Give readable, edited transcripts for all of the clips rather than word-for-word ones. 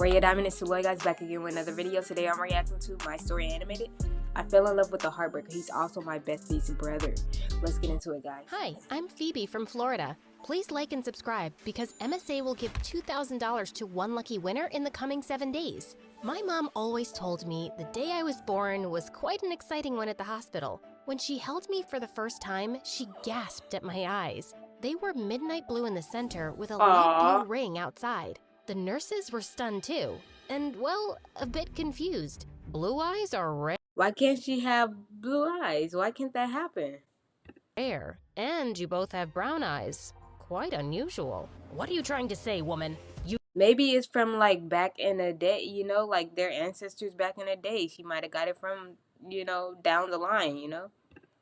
Raya Diamond is Suloy, guys, back again with another video. Today I'm reacting to My Story Animated. I fell in love with the Heartbreaker. He's also my bestie's brother. Let's get into it, guys. Hi, I'm Phoebe from Florida. Please like and subscribe because MSA will give $2,000 to one lucky winner in the coming 7 days. My mom always told me the day I was born was quite an exciting one at the hospital. When she held me for the first time, she gasped at my eyes. They were midnight blue in the center with a light blue ring outside. The nurses were stunned too, and well, a bit confused. Blue eyes are Why can't she have blue eyes? Why can't that happen? rare, and you both have brown eyes. Quite unusual. What are you trying to say, woman? Maybe it's from like back in the day, you know, like their ancestors back in the day. She might have got it from, you know, down the line, you know?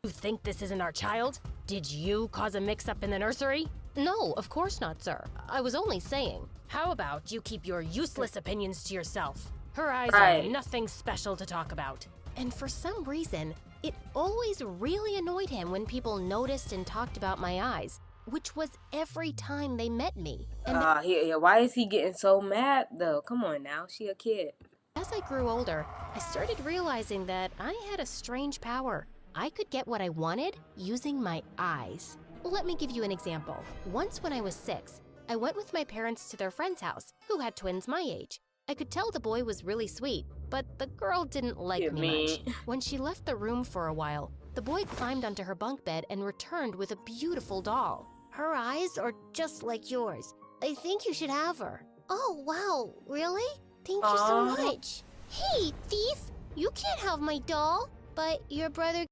You think this isn't our child? Did you cause a mix-up in the nursery? No, of course not, sir. I was only saying. How about you keep your useless opinions to yourself? Her eyes are nothing special to talk about. And for some reason, it always really annoyed him when people noticed and talked about my eyes, which was every time they met me. And why is he getting so mad though? Come on now, she a kid. as I grew older, I started realizing that I had a strange power. I could get what I wanted using my eyes. Let me give you an example. Once when I was 6, I went with my parents to their friend's house, who had twins my age. I could tell the boy was really sweet, but the girl didn't like me much. When she left the room for a while, the boy climbed onto her bunk bed and returned with a beautiful doll. Her eyes are just like yours. I think you should have her. Oh, wow, really? Thank you so much. Hey, thief, you can't have my doll, but your brother...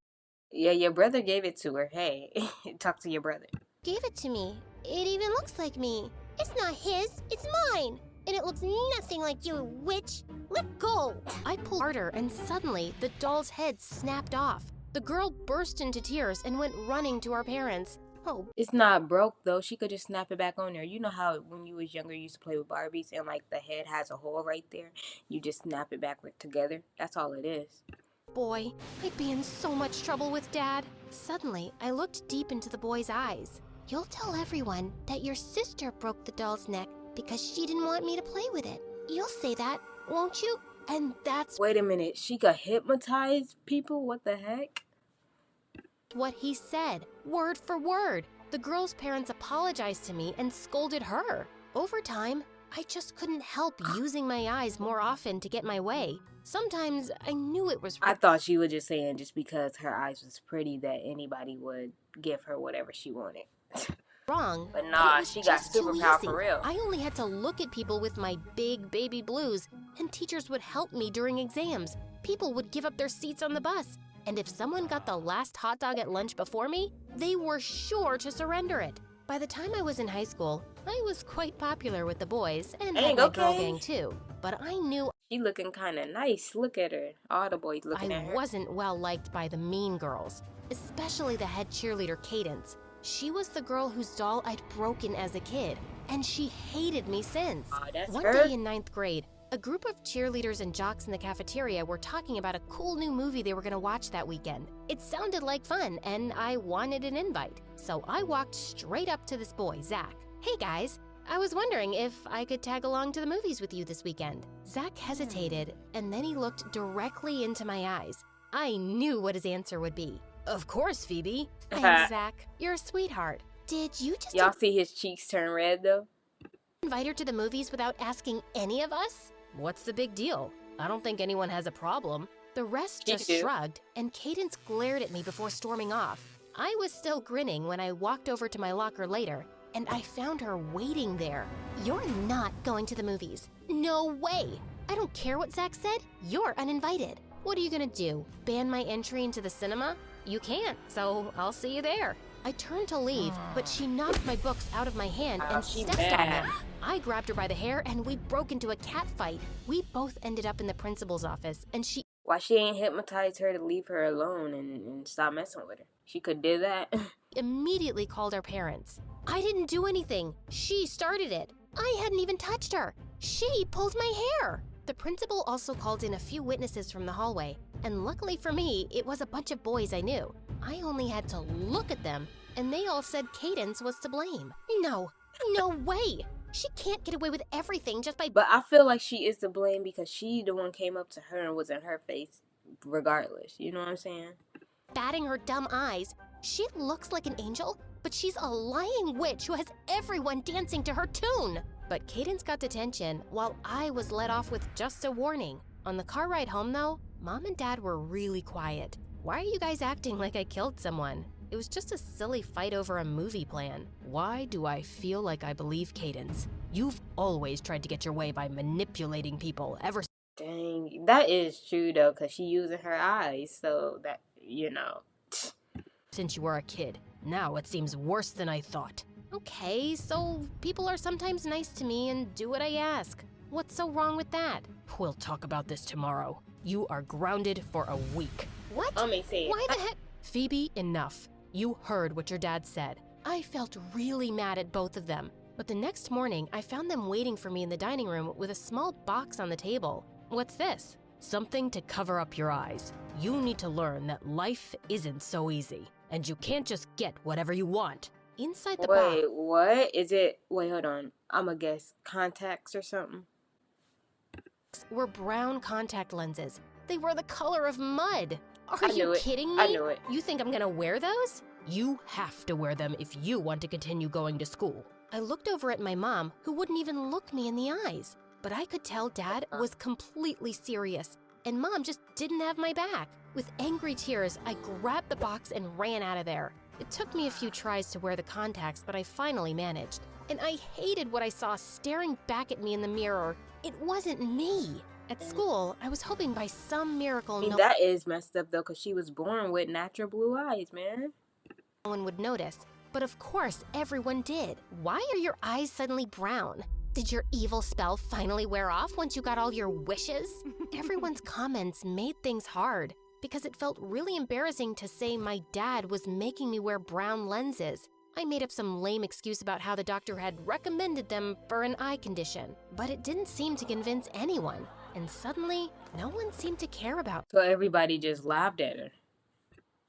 Yeah, your brother gave it to her. Hey, talk to your brother. Gave it to me. It even looks like me. It's not his, it's mine. And it looks nothing like you, witch. Let go. I pulled harder and suddenly the doll's head snapped off. The girl burst into tears and went running to our parents. Oh, it's not broke though. She could just snap it back on there. You know how when you was younger you used to play with Barbies and like the head has a hole right there? You just snap it back together. That's all it is. boy, I'd be in so much trouble with Dad. Suddenly, I looked deep into the boy's eyes. You'll tell everyone that your sister broke the doll's neck because she didn't want me to play with it. You'll say that, won't you? And that's Wait a minute, she could hypnotize people? What the heck? what he said, word for word. The girl's parents apologized to me and scolded her. Over time, I just couldn't help using my eyes more often to get my way. Sometimes I knew it was I thought she was just saying just because her eyes was pretty that anybody would give her whatever she wanted. wrong. But nah, she got just too superpower easy. for real. I only had to look at people with my big baby blues, and teachers would help me during exams. People would give up their seats on the bus. And if someone got the last hot dog at lunch before me, they were sure to surrender it. By the time I was in high school, I was quite popular with the boys and had my girl gang too. But I knew She looking kind of nice. Look at her. All the boys looking at I her. wasn't well liked by the mean girls, especially the head cheerleader, Cadence. She was the girl whose doll I'd broken as a kid, and she hated me since. That's One her? day in 9th grade, a group of cheerleaders and jocks in the cafeteria were talking about a cool new movie they were going to watch that weekend. It sounded like fun, and I wanted an invite. So I walked straight up to this boy, Zach. Hey guys, I was wondering if I could tag along to the movies with you this weekend. Zach hesitated, and then he looked directly into my eyes. I knew what his answer would be. Of course, Phoebe. Thanks, Zach. You're a sweetheart. Did you just Y'all see his cheeks turn red though? Invite her to the movies without asking any of us? What's the big deal? I don't think anyone has a problem. The rest just shrugged, and Cadence glared at me before storming off. I was still grinning when I walked over to my locker later, and I found her waiting there. You're not going to the movies. No way! I don't care what Zach said. You're uninvited. What are you gonna do? Ban my entry into the cinema? You can't, so I'll see you there. I turned to leave, but she knocked my books out of my hand and stepped on them. I grabbed her by the hair and we broke into a cat fight. We both ended up in the principal's office, and she Why she ain't hypnotized her to leave her alone and stop messing with her? She could do that. immediately called our parents. I didn't do anything. She started it. I hadn't even touched her. She pulled my hair. The principal also called in a few witnesses from the hallway, and luckily for me, it was a bunch of boys I knew. I only had to look at them, and they all said Cadence was to blame. No way! She can't get away with everything just by But I feel like she is to blame because she the one came up to her and was in her face regardless. You know what I'm saying? batting her dumb eyes. She looks like an angel, but she's a lying witch who has everyone dancing to her tune. But Cadence got detention while I was let off with just a warning. On the car ride home though, Mom and Dad were really quiet. Why are you guys acting like I killed someone? It was just a silly fight over a movie plan. Why do I feel like I believe Cadence? You've always tried to get your way by manipulating people ever Dang, that is true though, cause she using her eyes, so that since you were a kid. Now it seems worse than I thought. Okay, so people are sometimes nice to me and do what I ask. What's so wrong with that? We'll talk about this tomorrow. You are grounded for a week. What? MSA. Why the heck? Phoebe, enough. You heard what your dad said. I felt really mad at both of them. But the next morning, I found them waiting for me in the dining room with a small box on the table. What's this? Something to cover up your eyes. You need to learn that life isn't so easy, and you can't just get whatever you want. Inside the box Wait, what is it? Wait, hold on. I'ma guess contacts or something. were brown contact lenses. They were the color of mud. Are I knew you it. kidding me? I knew it. You think I'm gonna wear those? You have to wear them if you want to continue going to school. I looked over at my mom, who wouldn't even look me in the eyes. But I could tell Dad was completely serious, and Mom just didn't have my back. With angry tears, I grabbed the box and ran out of there. It took me a few tries to wear the contacts, but I finally managed. And I hated what I saw staring back at me in the mirror. It wasn't me. At school, I was hoping by some miracle no That is messed up though, cause she was born with natural blue eyes, man. one would notice. But of course, everyone did. Why are your eyes suddenly brown? Did your evil spell finally wear off once you got all your wishes? Everyone's comments made things hard because it felt really embarrassing to say my dad was making me wear brown lenses. I made up some lame excuse about how the doctor had recommended them for an eye condition, but it didn't seem to convince anyone. And suddenly, no one seemed to care about So everybody just laughed at her.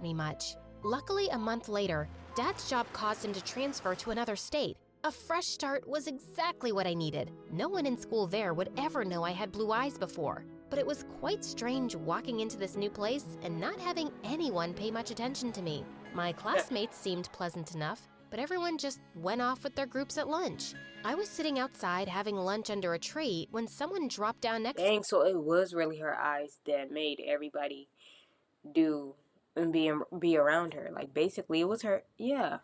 me much. Luckily, a month later, Dad's job caused him to transfer to another state. A fresh start was exactly what I needed. No one in school there would ever know I had blue eyes before. But it was quite strange walking into this new place and not having anyone pay much attention to me. My classmates seemed pleasant enough, but everyone just went off with their groups at lunch. I was sitting outside having lunch under a tree when someone dropped down next Dang, so it was really her eyes that made everybody do and be around her. Like basically, it was her. Yeah.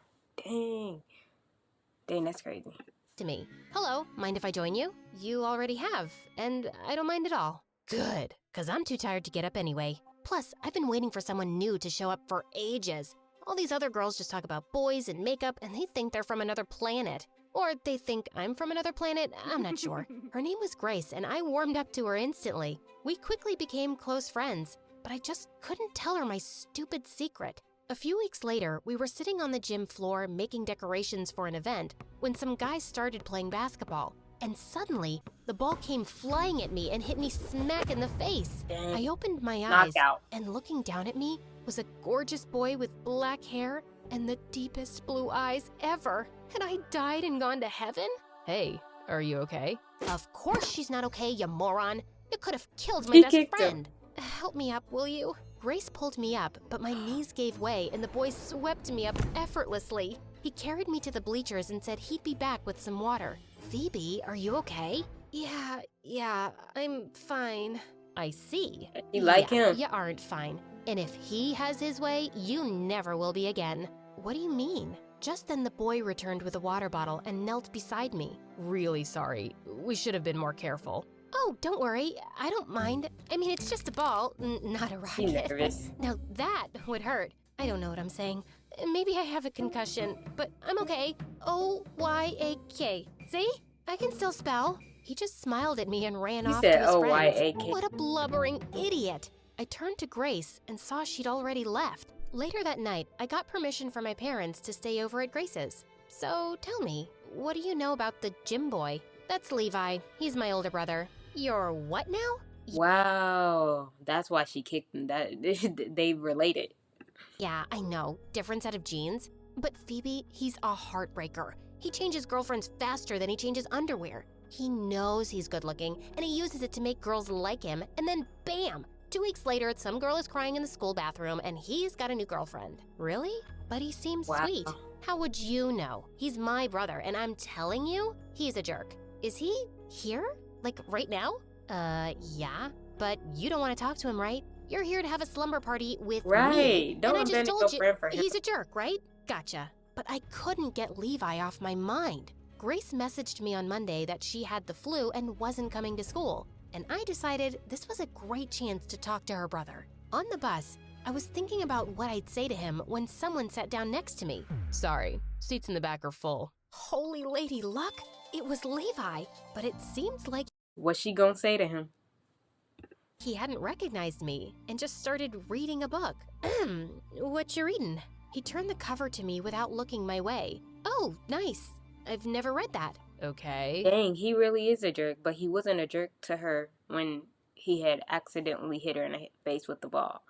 Dang, that's crazy. to me. Hello, mind if I join you? You already have, and I don't mind at all. Good, because I'm too tired to get up anyway. Plus, I've been waiting for someone new to show up for ages. All these other girls just talk about boys and makeup, and they think they're from another planet. Or they think I'm from another planet, I'm not sure. Her name was Grace, and I warmed up to her instantly. We quickly became close friends, but I just couldn't tell her my stupid secret. A few weeks later, we were sitting on the gym floor making decorations for an event when some guys started playing basketball. And suddenly, the ball came flying at me and hit me smack in the face. Dang. I opened my eyes, Knockout. and looking down at me was a gorgeous boy with black hair and the deepest blue eyes ever. Had I died and gone to heaven? Hey, are you okay? Of course she's not okay, you moron. You could have killed my He best kicked her. friend. Help me up, will you? Grace pulled me up, but my knees gave way and the boy swept me up effortlessly. He carried me to the bleachers and said he'd be back with some water. Phoebe, are you okay? Yeah, I'm fine. I see. You like him? You aren't fine. And if he has his way, you never will be again. What do you mean? Just then the boy returned with a water bottle and knelt beside me. Really sorry. We should have been more careful. Oh, don't worry. I don't mind. I mean, it's just a ball, not a She rocket. nervous. Now that would hurt. I don't know what I'm saying. Maybe I have a concussion, but I'm okay. O-Y-A-K. See? I can still spell. He just smiled at me and ran He off said to his friends. O-Y-A-K. What a blubbering idiot. I turned to Grace and saw she'd already left. Later that night, I got permission from my parents to stay over at Grace's. So tell me, what do you know about the gym boy? That's Levi. He's my older brother. You're what now? Wow, that's why she kicked him. That they related. Yeah, I know. Different set of genes. But Phoebe, he's a heartbreaker. He changes girlfriends faster than he changes underwear. He knows he's good looking, and he uses it to make girls like him, and then bam! 2 weeks later, some girl is crying in the school bathroom, and he's got a new girlfriend. Really? But he seems Wow. sweet. How would you know? He's my brother, and I'm telling you, he's a jerk. Is he here? Like, right now? Yeah. But you don't want to talk to him, right? You're here to have a slumber party with me. Right. Don't and I just abandon told your you, friend for him. he's a jerk, right? Gotcha. But I couldn't get Levi off my mind. Grace messaged me on Monday that she had the flu and wasn't coming to school, and I decided this was a great chance to talk to her brother. On the bus, I was thinking about what I'd say to him when someone sat down next to me. Sorry, seats in the back are full. Holy lady luck, it was Levi, but it seems like What's she gonna say to him? he hadn't recognized me and just started reading a book. What you reading? He turned the cover to me without looking my way. Oh, nice. I've never read that. Okay. Dang, he really is a jerk, but he wasn't a jerk to her when he had accidentally hit her in the face with the ball.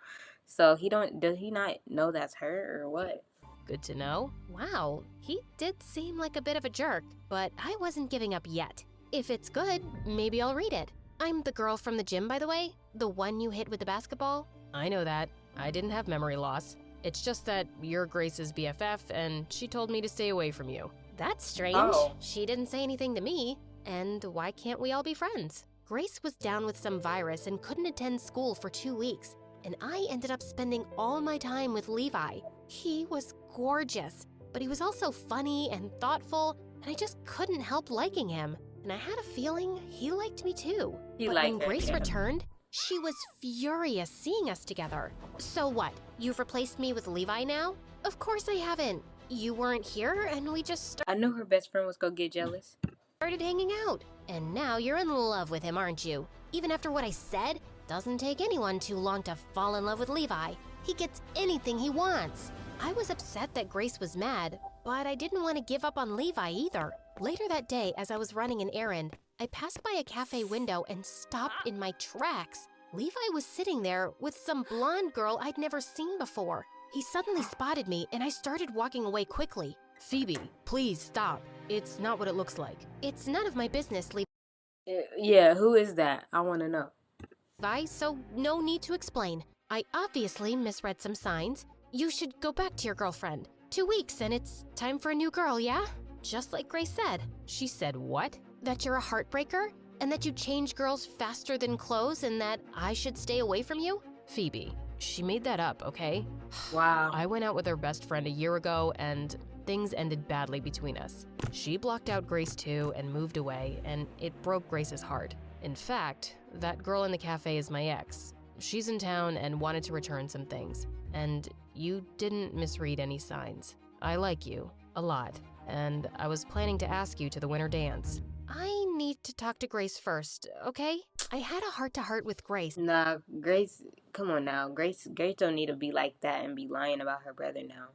So does he not know that's her or what? Good to know. Wow, he did seem like a bit of a jerk, but I wasn't giving up yet. If it's good, maybe I'll read it. I'm the girl from the gym, by the way. The one you hit with the basketball. I know that. I didn't have memory loss. It's just that you're Grace's BFF, and she told me to stay away from you. That's strange. Oh. She didn't say anything to me. And why can't we all be friends? Grace was down with some virus and couldn't attend school for 2 weeks. And I ended up spending all my time with Levi. He was gorgeous, but he was also funny and thoughtful, and I just couldn't help liking him. And I had a feeling he liked me too. He But liked when her, Grace yeah. returned, she was furious seeing us together. So what? You've replaced me with Levi now? Of course I haven't. You weren't here, and we just I knew her best friend was gonna get jealous. started hanging out. And now you're in love with him, aren't you? Even after what I said, doesn't take anyone too long to fall in love with Levi. He gets anything he wants. I was upset that Grace was mad, but I didn't want to give up on Levi either. Later that day, as I was running an errand, I passed by a cafe window and stopped in my tracks. Levi was sitting there with some blonde girl I'd never seen before. He suddenly spotted me, and I started walking away quickly. Phoebe, please stop. It's not what it looks like. It's none of my business, Levi. Yeah, who is that? I want to know. So no need to explain. I obviously misread some signs. You should go back to your girlfriend. 2 weeks and it's time for a new girl, yeah? Just like Grace said. She said what? That you're a heartbreaker? And that you change girls faster than clothes and that I should stay away from you? Phoebe, she made that up, okay? Wow. I went out with her best friend a year ago and things ended badly between us. She blocked out Grace too and moved away, and it broke Grace's heart. In fact, that girl in the cafe is my ex. She's in town and wanted to return some things. And you didn't misread any signs. I like you a lot, and I was planning to ask you to the winter dance. I need to talk to Grace first, okay? I had a heart-to-heart with Grace. Nah, Grace, come on now. Grace don't need to be like that and be lying about her brother now.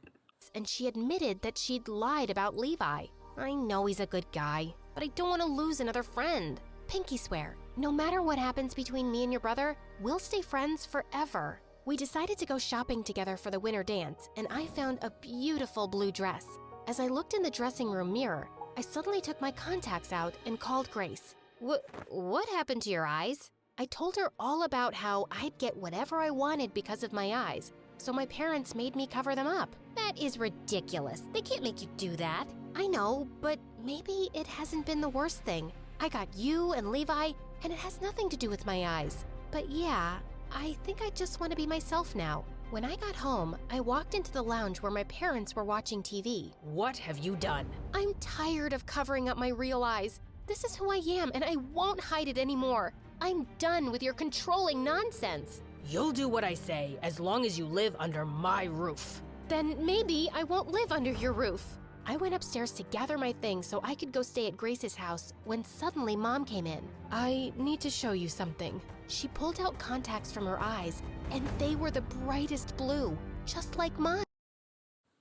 And she admitted that she'd lied about Levi. I know he's a good guy, but I don't want to lose another friend. Pinky swear, no matter what happens between me and your brother, we'll stay friends forever. We decided to go shopping together for the winter dance, and I found a beautiful blue dress. As I looked in the dressing room mirror, I suddenly took my contacts out and called Grace. What happened to your eyes? I told her all about how I'd get whatever I wanted because of my eyes, so my parents made me cover them up. That is ridiculous. They can't make you do that. I know, but maybe it hasn't been the worst thing. I got you and Levi, and it has nothing to do with my eyes. But yeah, I think I just want to be myself now. When I got home, I walked into the lounge where my parents were watching TV. What have you done? I'm tired of covering up my real eyes. This is who I am, and I won't hide it anymore. I'm done with your controlling nonsense. You'll do what I say as long as you live under my roof. Then maybe I won't live under your roof. I went upstairs to gather my things so I could go stay at Grace's house when suddenly Mom came in. I need to show you something. She pulled out contacts from her eyes, and they were the brightest blue, just like mine.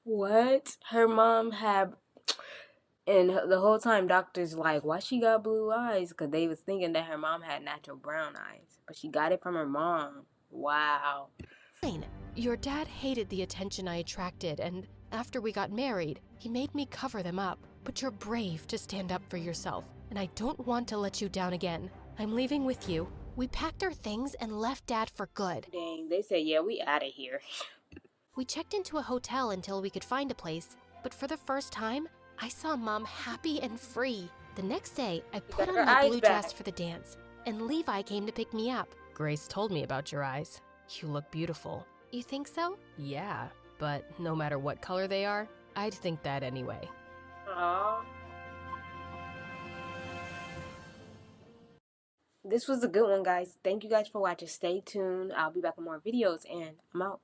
What? Her mom had... And the whole time, doctors like, why she got blue eyes? Because they was thinking that her mom had natural brown eyes. But she got it from her mom. Wow. Your dad hated the attention I attracted, and after we got married, he made me cover them up. but you're brave to stand up for yourself, and I don't want to let you down again. I'm leaving with you. We packed our things and left Dad for good. Dang, they said, yeah, we out of here. We checked into a hotel until we could find a place, but for the first time, I saw Mom happy and free. The next day, I put got on her my eyes blue back. dress for the dance, and Levi came to pick me up. Grace told me about your eyes. You look beautiful. You think so? Yeah, but no matter what color they are, I'd think that anyway. Aww. This was a good one, guys. Thank you guys for watching. Stay tuned. I'll be back with more videos, and I'm out.